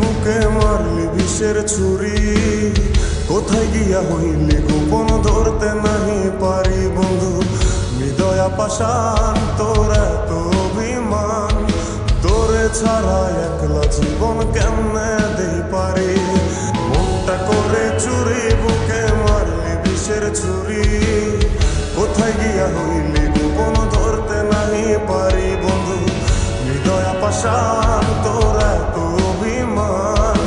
বুকে মারলি বিষের ছুরি, কোথায় গিয়া হইলি গোপন ধরতে নাহি পারি বন্ধু। হৃদয়া পাষাণ তোর এত অভিমান, তোরে ছাড়া একলা জীবন কেমনে দেই পারি। মনটা করে চুরি বুকে মারলি বিষের ছুরি, কোথায় গিয়া হইলি গোপন ধরতে নাহি পারি বন্ধু। হৃদয়া পাষাণ তোর এত অভিমান,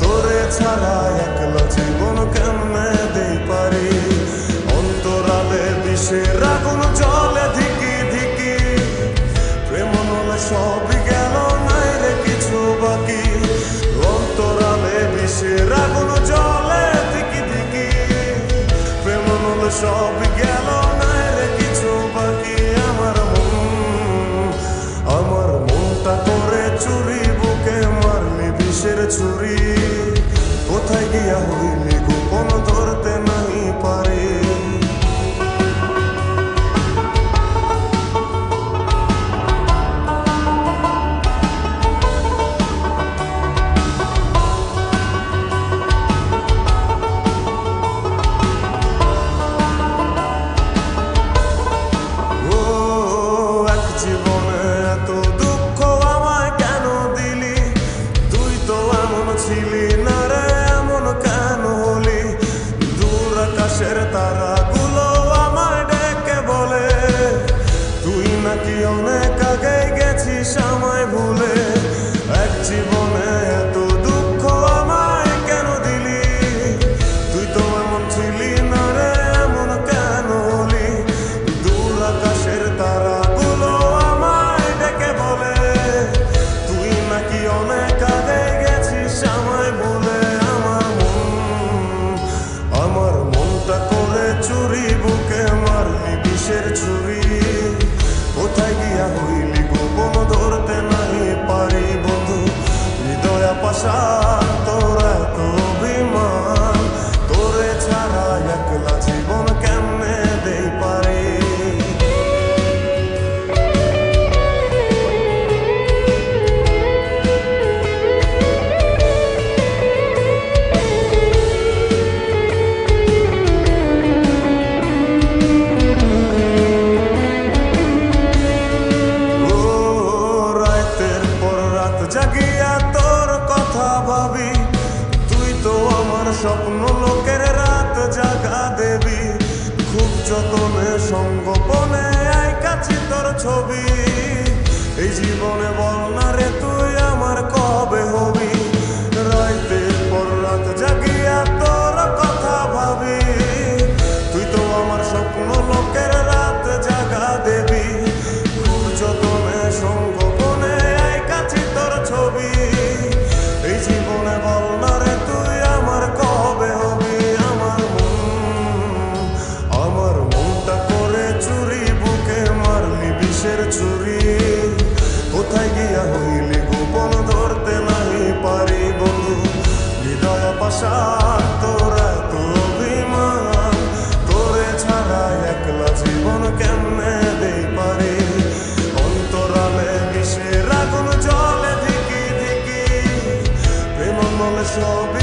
তোরে ছাড়া একলা জীবন কেমনে দেই পারি। অন্তরালে বিষের আগুন জ্বলে ধিকি ধিকি, প্রেম নলে সবই গেল নাই রে কিছু বাকি। অন্তরালে বিষের আগুন জ্বলে ধিকি ধিকি, প্রেম নলে সবই গেল নাই রে কিছু বাকি। আমার মনটা করে চুরি বুকে মারলি বিষের ছুরি, কোথায় গিয়া হইলি গোপন ধরতে নাহি পারি। তারাগুলো আমায় ডেকে বলে, তুই নাকি অনেক আগে গেছিস আমায় ভুলে। এক জীবনে এত দুঃখ আমায় কেন দিলি, তুই তো এমন ছিলি না রে এমন কেন হলি। দূর আকাশের তারাগুলো আমায় ডেকে বলে, তুই নাকি অনেক আগে গেছিস আমায় ভুলে। আমার মনটা করে চুরি বুকে মারলি বিষের ছুরি, কোথায় গিয়া হইলি গোপন ধরতে নাহি পারি বন্ধু। হৃদয়া পাষাণ তোর এত অভিমান, তোরে ছাড়া একলা জীবন কেমনে দেই পারি। জাগিয়া তোর কথা ভাবি, তুই তো আমার স্বপ্ন লোকের রাত জাগা দেবী। খুব যতনে সঙ্গোপনে আইকাছি তোর ছবি, এই জীবনে বল না রে তুই আমার কবে হবি। রাতের পর রাত জাগিয়া তোর কথা ভাবি, তুই তো আমার স্বপ্ন লোকের রাত জাগা দেবী। খুব যতনে সঙ্গোপনে আইকাছি তোর ছবি, এই জীবনে বল না রে তুই আমার কবে হবি। আমার মনটা করে চুরি বুকে মারলি বিষের ছুরি, কোথায় গিয়া হইলি গোপন ধরতে নাহি পারি বন্ধু। হৃদয়া পাষাণ তোর এত অভিমান, তোরে ছাড়া একলা জীবন কেমনে দেই পারি। অন্তরালে বিষের আগুন জ্বলে ধিকি ধিকি, প্রেম নলে সবই